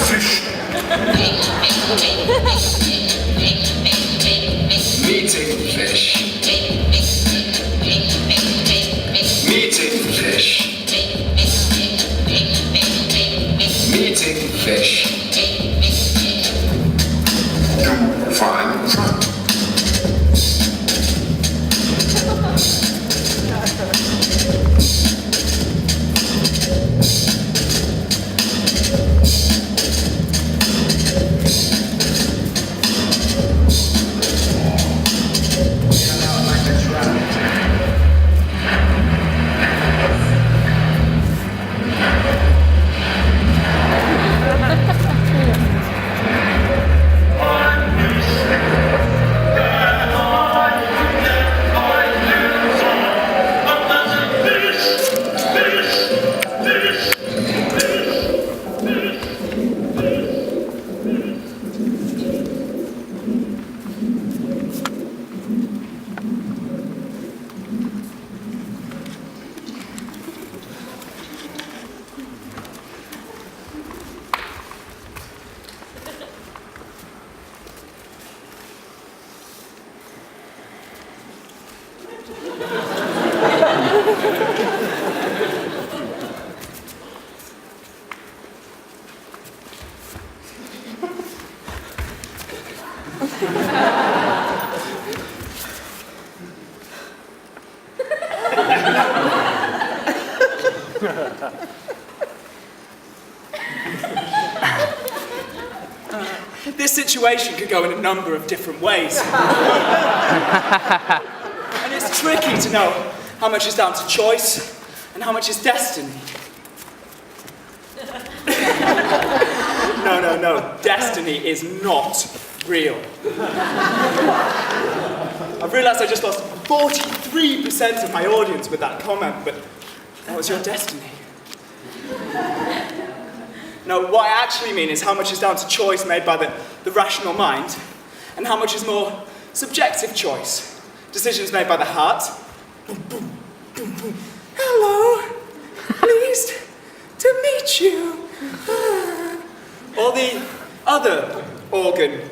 Fish. Meeting fish. Meeting fish. Meeting fish. Do fine. This situation could go in a number of different ways. And it's tricky to know how much is down to choice and how much is destiny. No. Destiny is not real. I've realised I just lost 43% of my audience with that comment, but that was your destiny. No, what I actually mean is how much is down to choice made by the rational mind, and how much is more subjective choice. Decisions made by the heart. Boom, boom, boom, boom. Hello, pleased to meet you. Or the other organ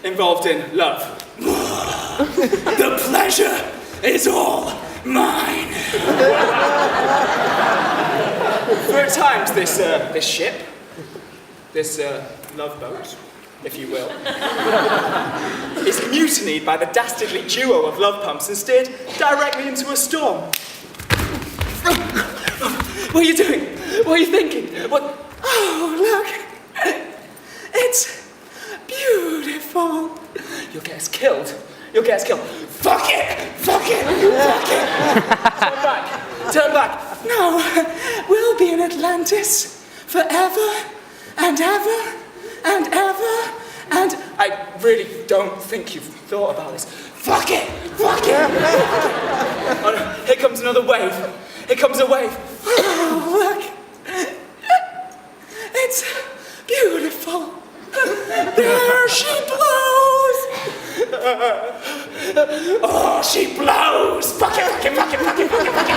involved in love. The pleasure is all mine. For at times, this ship, this love boat, if you will, is mutinied by the dastardly duo of love pumps and steered directly into a storm. What are you doing? What are you thinking? What? Oh, look. It's beautiful. You'll get us killed. You'll get us killed. Fuck it! Fuck it! Fuck it! Turn back. Turn back. No, we'll be in Atlantis forever and ever and ever and... I really don't think you've thought about this. Fuck it! Fuck it! Oh no, here comes another wave. Here comes a wave. Oh, look. It's beautiful. There she blows. Oh, she blows. Fuck it, fuck it, fuck it, fuck it, fuck it, fuck it.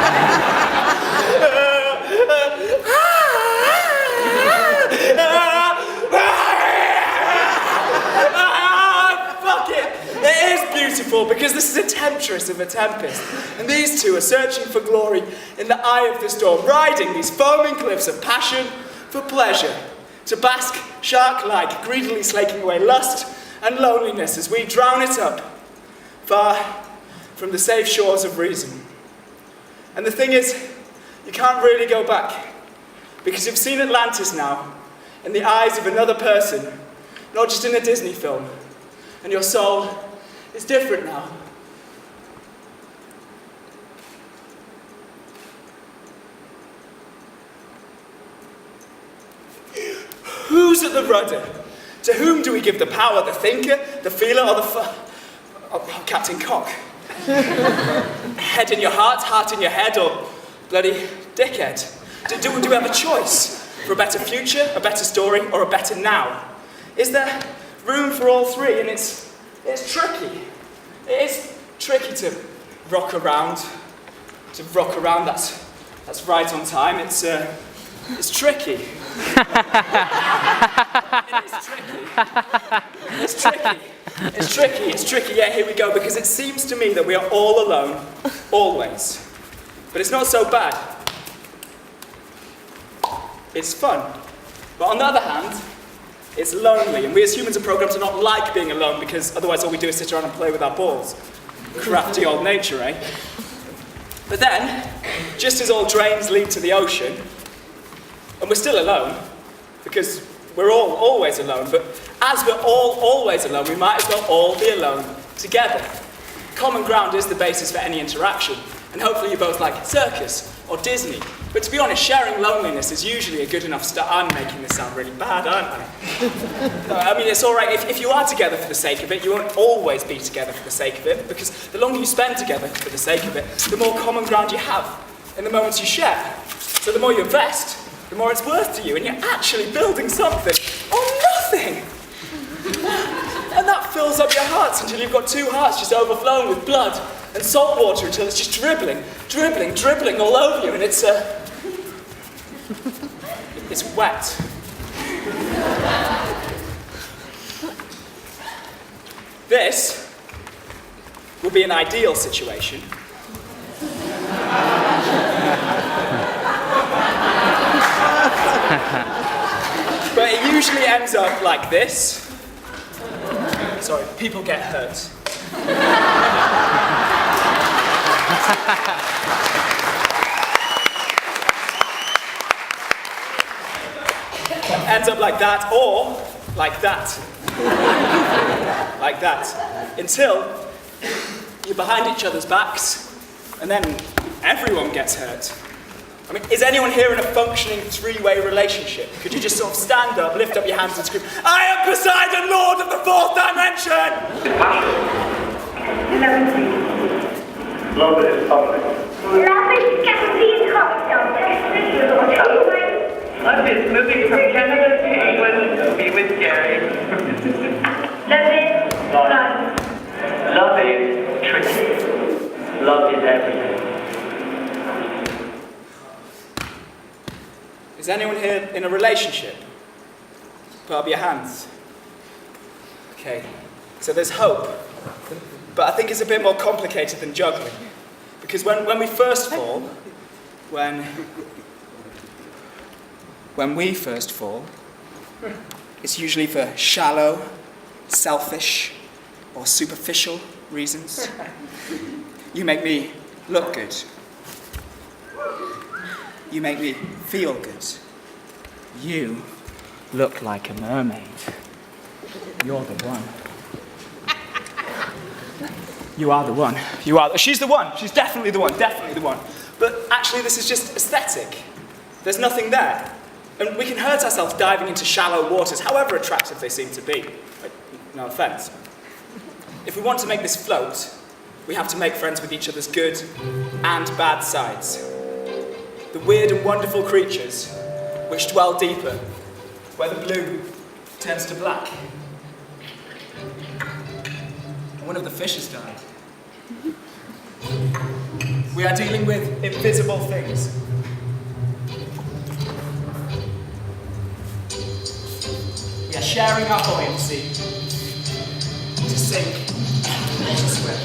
Fuck it. It is beautiful because this is a temptress of a tempest. And these two are searching for glory in the eye of the storm, riding these foaming cliffs of passion for pleasure, to bask shark-like, greedily slaking away lust and loneliness as we drown it up, far from the safe shores of reason. And the thing is, you can't really go back, because you've seen Atlantis now, in the eyes of another person, not just in a Disney film, and your soul is different now. Who's at the rudder? To whom do we give the power? The thinker, the feeler, or oh, Captain Cock? Head in your heart in your head, or bloody dickhead? Do we have a choice for a better future, a better story, or a better now? Is there room for all three? And it's tricky. It is tricky to rock around. That's right on time. It's tricky. It's tricky, yeah, here we go, because it seems to me that we are all alone, always. But it's not so bad. It's fun. But on the other hand, it's lonely, and we as humans are programmed to not like being alone, because otherwise all we do is sit around and play with our balls. Crafty old nature, eh? But then, just as all drains lead to the ocean, and we're still alone, because we're all always alone, but as we're all always alone, we might as well all be alone together. Common ground is the basis for any interaction, and hopefully you both like circus or Disney. But to be honest, sharing loneliness is usually a good enough start. I'm making this sound really bad, aren't I? No, I mean, it's all right if you are together for the sake of it. You won't always be together for the sake of it, because the longer you spend together for the sake of it, the more common ground you have in the moments you share. So the more you invest, the more it's worth to you, and you're actually building something or nothing. And that fills up your hearts until you've got two hearts just overflowing with blood and salt water until it's just dribbling all over you, and it's wet. This will be an ideal situation. But it usually ends up like this. Sorry, people get hurt. Ends up like that, or like that. Like that. Until you're behind each other's backs, and then everyone gets hurt. I mean, is anyone here in a functioning three-way relationship? Could you just sort of stand up, lift up your hands and scream, "I am Poseidon, Lord of the Fourth Dimension!" Love is public. Love is Caspian hot Love is moving from Canada to England to be with Gary. Love is fun. Love is tricky. Love is everything. Is anyone here in a relationship? Put up your hands. Okay, so there's hope. But I think it's a bit more complicated than juggling. Because when we first fall, when we first fall, it's usually for shallow, selfish, or superficial reasons. You make me look good. You make me feel good. You look like a mermaid. You're the one. You are the one. She's the one. She's definitely the one. Definitely the one. But actually, this is just aesthetic. There's nothing there. And we can hurt ourselves diving into shallow waters, however attractive they seem to be. No offense. If we want to make this float, we have to make friends with each other's good and bad sides. The weird and wonderful creatures which dwell deeper, where the blue turns to black. And one of the fishes died. We are dealing with invisible things. We are sharing our buoyancy to sink or to swim.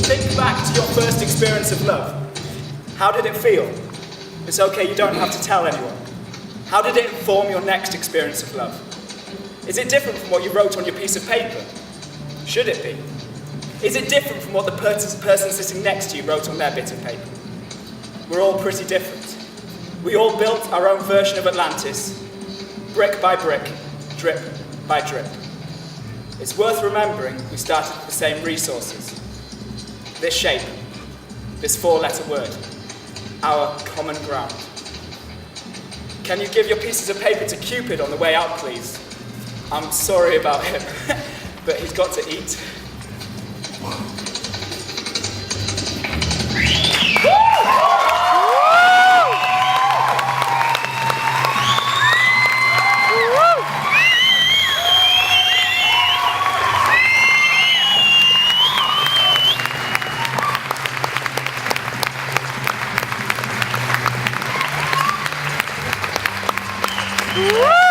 Think back to your first experience of love. How did it feel? It's okay, you don't have to tell anyone. How did it inform your next experience of love? Is it different from what you wrote on your piece of paper? Should it be? Is it different from what the person sitting next to you wrote on their bit of paper? We're all pretty different. We all built our own version of Atlantis, brick by brick, drip by drip. It's worth remembering we started with the same resources. This shape, this four-letter word, our common ground. Can you give your pieces of paper to Cupid on the way out, please? I'm sorry about him, but he's got to eat. Woo!